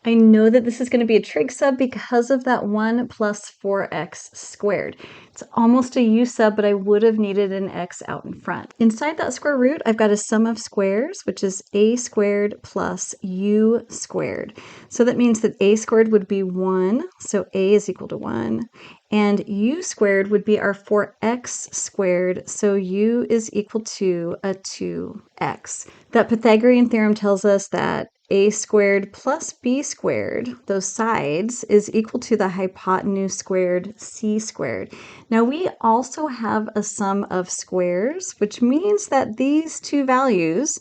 I know that this is going to be a trig sub because of that 1 plus 4x squared. It's almost a u sub, but I would have needed an x out in front. Inside that square root, I've got a sum of squares, which is a squared plus u squared. So that means that a squared would be 1, so a is equal to 1. And u squared would be our 4x squared, so u is equal to a 2x. That Pythagorean theorem tells us that a squared plus b squared, those sides, is equal to the hypotenuse squared c squared. Now we also have a sum of squares, which means that these two values,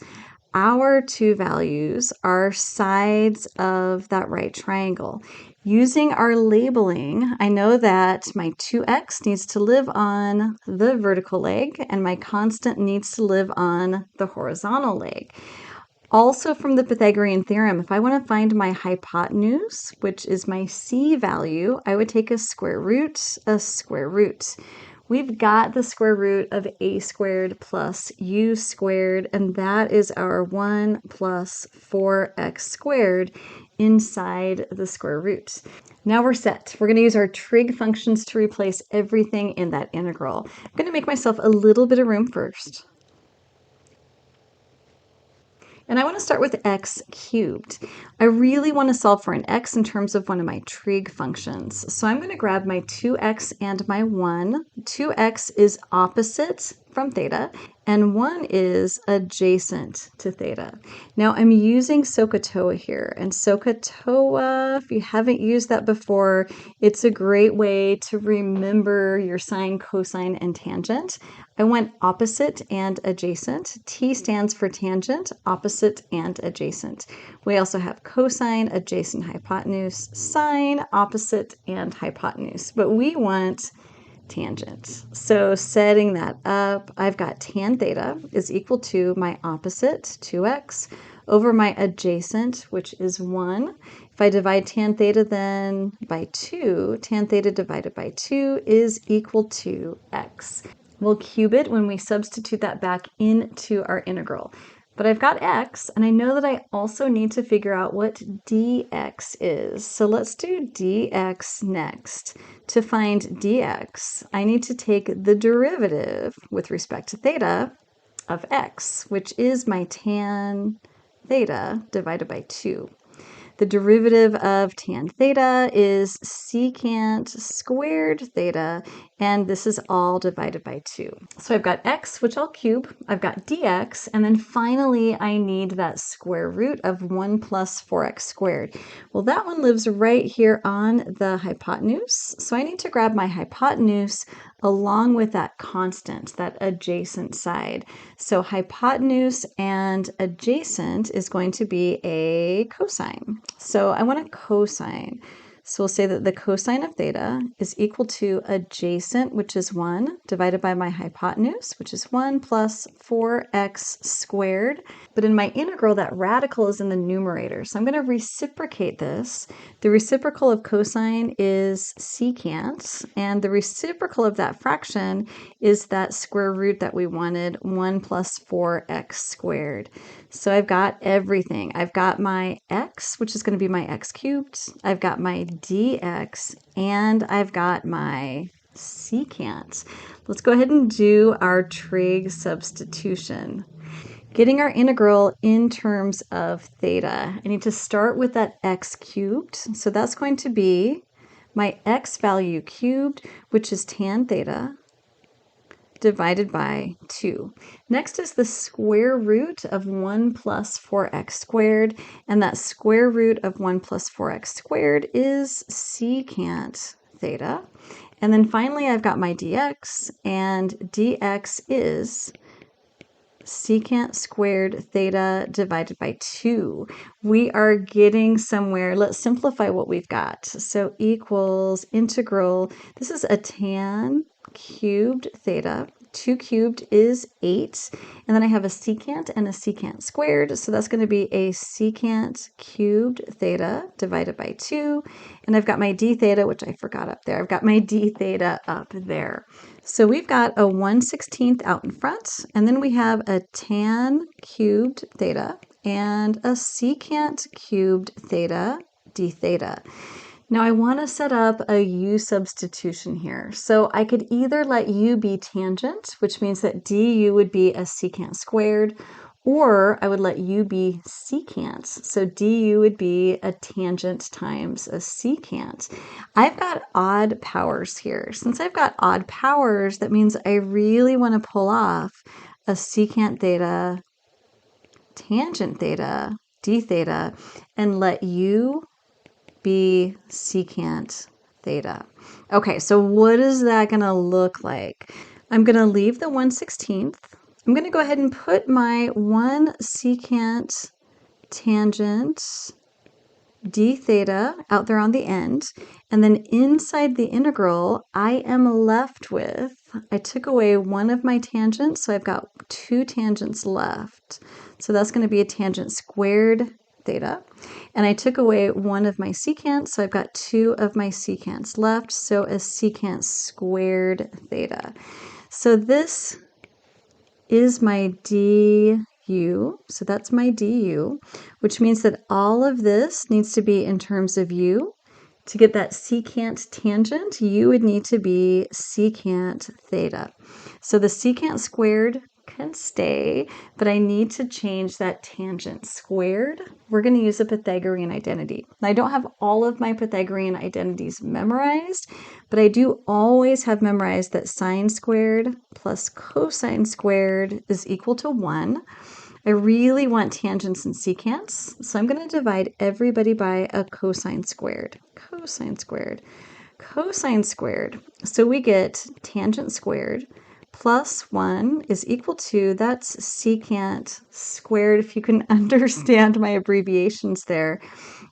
our two values, are sides of that right triangle. Using our labeling, I know that my 2x needs to live on the vertical leg and my constant needs to live on the horizontal leg. Also from the Pythagorean theorem, if I want to find my hypotenuse, which is my c value, I would take a square root. We've got the square root of a squared plus u squared, and that is our 1 plus 4x squared inside the square root. Now we're set. We're going to use our trig functions to replace everything in that integral. I'm going to make myself a little bit of room first. And I want to start with x cubed. I really want to solve for an x in terms of one of my trig functions. So I'm going to grab my 2x and my 1. 2x is opposite from theta, and 1 is adjacent to theta. Now I'm using SOHCAHTOA here, and SOHCAHTOA, if you haven't used that before, it's a great way to remember your sine, cosine, and tangent. I went opposite and adjacent. T stands for tangent, opposite, and adjacent. We also have cosine, adjacent, hypotenuse, sine, opposite, and hypotenuse, but we want tangent. So setting that up, I've got tan theta is equal to my opposite, 2x, over my adjacent, which is 1. If I divide tan theta then by 2, tan theta divided by 2 is equal to x. We'll cube it when we substitute that back into our integral. But I've got x, and I know that I also need to figure out what dx is. So let's do dx next. To find dx, I need to take the derivative with respect to theta of x, which is my tan theta divided by 2. The derivative of tan theta is secant squared theta, and this is all divided by 2. So I've got x, which I'll cube, I've got dx, and then finally I need that square root of 1 plus 4x squared. Well, that one lives right here on the hypotenuse, so I need to grab my hypotenuse along with that constant, that adjacent side. So hypotenuse and adjacent is going to be a cosine. So I want a cosine. So we'll say that the cosine of theta is equal to adjacent, which is 1, divided by my hypotenuse, which is 1 plus 4x squared. But in my integral, that radical is in the numerator. So I'm going to reciprocate this. The reciprocal of cosine is secant, and the reciprocal of that fraction is that square root that we wanted, 1 plus 4x squared. So I've got everything. I've got my x, which is going to be my x cubed. I've got my dx, and I've got my secant. Let's go ahead and do our trig substitution. Getting our integral in terms of theta, I need to start with that x cubed. So that's going to be my x value cubed, which is tan theta, divided by 2. Next is the square root of 1 plus 4x squared, and that square root of 1 plus 4x squared is secant theta. And then finally I've got my dx, and dx is secant squared theta divided by 2. We are getting somewhere. Let's simplify what we've got. So equals integral, this is a tan cubed theta. 2 cubed is 8. And then I have a secant and a secant squared. So that's going to be a secant cubed theta divided by 2. And I've got my d theta, which I forgot up there. I've got my d theta up there. So we've got a 1/16 out in front. And then we have a tan cubed theta and a secant cubed theta d theta. Now I want to set up a u substitution here. So I could either let u be tangent, which means that du would be a secant squared, or I would let u be secant. So du would be a tangent times a secant. I've got odd powers here. Since I've got odd powers, that means I really want to pull off a secant theta, tangent theta, d theta, and let u be secant theta. Okay, so what is that going to look like? I'm going to leave the 1/16. I'm going to go ahead and put my 1 secant tangent d theta out there on the end. And then inside the integral, I am left with, I took away one of my tangents, so I've got 2 tangents left. So that's going to be a tangent squared theta. And I took away one of my secants, so I've got 2 of my secants left, so a secant squared theta. So this is my du, so that's my du, which means that all of this needs to be in terms of u. To get that secant tangent, u would need to be secant theta. So the secant squared can stay, but I need to change that tangent squared. We're going to use a Pythagorean identity. Now, I don't have all of my Pythagorean identities memorized, but I do always have memorized that sine squared plus cosine squared is equal to 1. I really want tangents and secants, so I'm going to divide everybody by a cosine squared. Cosine squared. Cosine squared. So we get tangent squared plus 1 is equal to, that's secant squared, if you can understand my abbreviations there.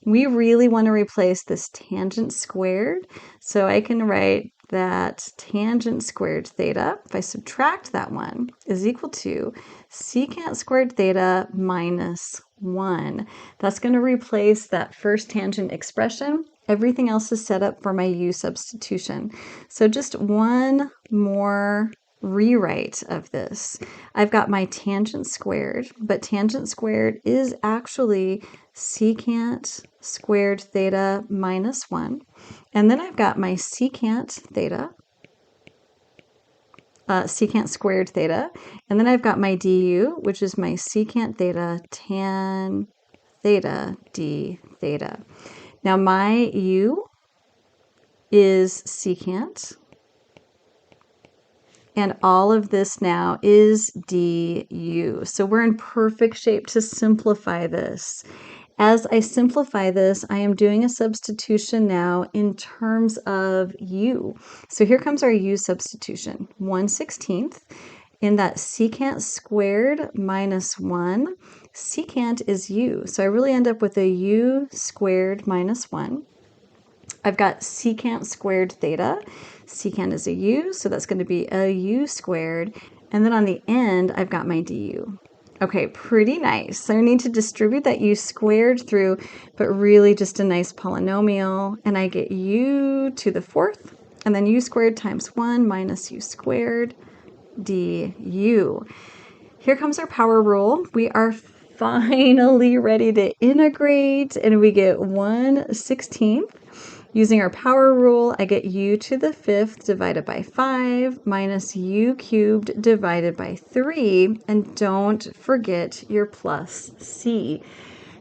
We really want to replace this tangent squared, so I can write that tangent squared theta, if I subtract that one, is equal to secant squared theta minus 1. That's going to replace that first tangent expression. Everything else is set up for my u substitution. So just one more rewrite of this. I've got my tangent squared, but tangent squared is actually secant squared theta minus 1. And then I've got my secant theta, secant squared theta. And then I've got my du, which is my secant theta tan theta d theta. Now my u is secant, and all of this now is du. So we're in perfect shape to simplify this. As I simplify this, I am doing a substitution now in terms of u. So here comes our u substitution. 1/16 in that secant squared minus 1. Secant is u, so I really end up with a u squared minus 1. I've got secant squared theta. Secant is a u, so that's going to be a u squared. And then on the end, I've got my du. Okay, pretty nice. So I need to distribute that u squared through, but really just a nice polynomial. And I get u to the 4th, and then u squared times 1 minus u squared du. Here comes our power rule. We are finally ready to integrate, and we get 1/16. Using our power rule, I get u to the 5th divided by 5 minus u cubed divided by 3. And don't forget your plus c.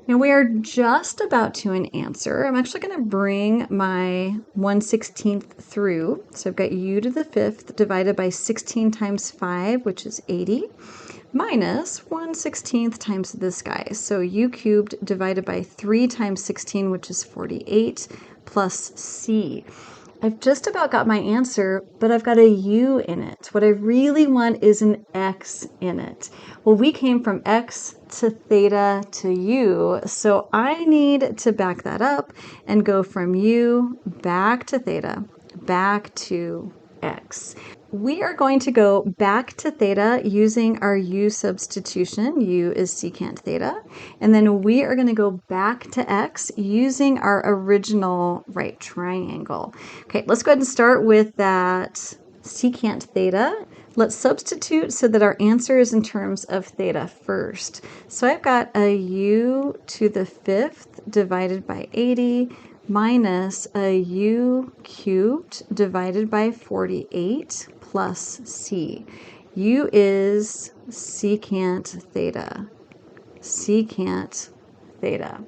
Now we are just about to an answer. I'm actually going to bring my 1/16 through. So I've got u to the 5th divided by 16 times 5, which is 80, minus 1/16 times this guy. So u cubed divided by 3 times 16, which is 48, plus c. I've just about got my answer, but I've got a u in it. What I really want is an x in it. Well, we came from x to theta to u, so I need to back that up and go from u back to theta, back to x. We are going to go back to theta using our u substitution. U is secant theta. And then we are going to go back to x using our original right triangle. Okay, let's go ahead and start with that secant theta. Let's substitute so that our answer is in terms of theta first. So I've got a u to the 5th divided by 80 minus a u cubed divided by 48 plus c. U is secant theta. Secant theta.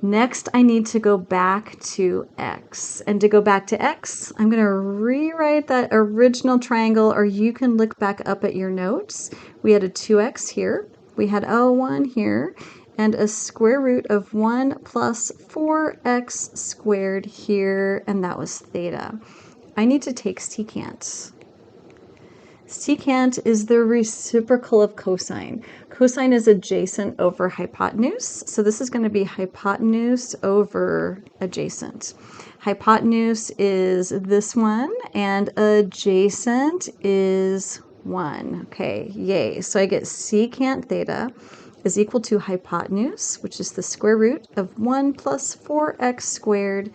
Next, I need to go back to x. And to go back to x, I'm going to rewrite that original triangle, or you can look back up at your notes. We had a 2x here, we had a 1 here, and a square root of 1 plus 4x squared here, and that was theta. I need to take secant. Secant is the reciprocal of cosine. Cosine is adjacent over hypotenuse, so this is going to be hypotenuse over adjacent. Hypotenuse is this one, and adjacent is 1. Okay, yay. So I get secant theta is equal to hypotenuse, which is the square root of 1 plus 4x squared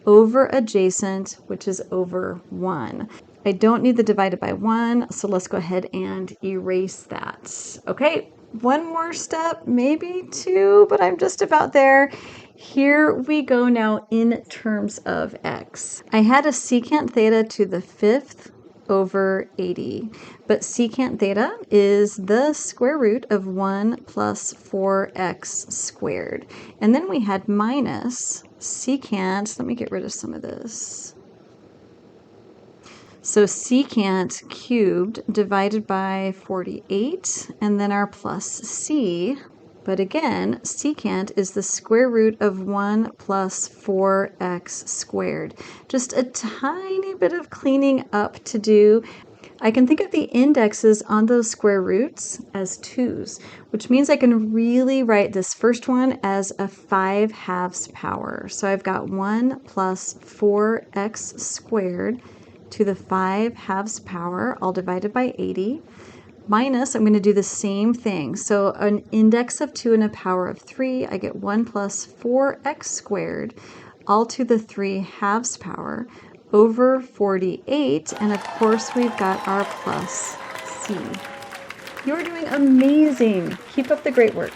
over adjacent, which is over 1. I don't need the divided by 1, so let's go ahead and erase that. Okay, one more step, maybe 2, but I'm just about there. Here we go now in terms of x. I had a secant theta to the 5th over 80, but secant theta is the square root of 1 plus 4x squared. And then we had minus secant, let me get rid of some of this. So secant cubed divided by 48, and then our plus c. But again, secant is the square root of 1 plus 4x squared. Just a tiny bit of cleaning up to do. I can think of the indexes on those square roots as 2's, which means I can really write this first one as a 5/2 power. So I've got 1 plus 4x squared to the 5/2 power, all divided by 80, minus, I'm going to do the same thing. So an index of 2 and a power of 3, I get 1 plus 4x squared, all to the 3/2 power, over 48, and of course we've got our plus c. You're doing amazing. Keep up the great work.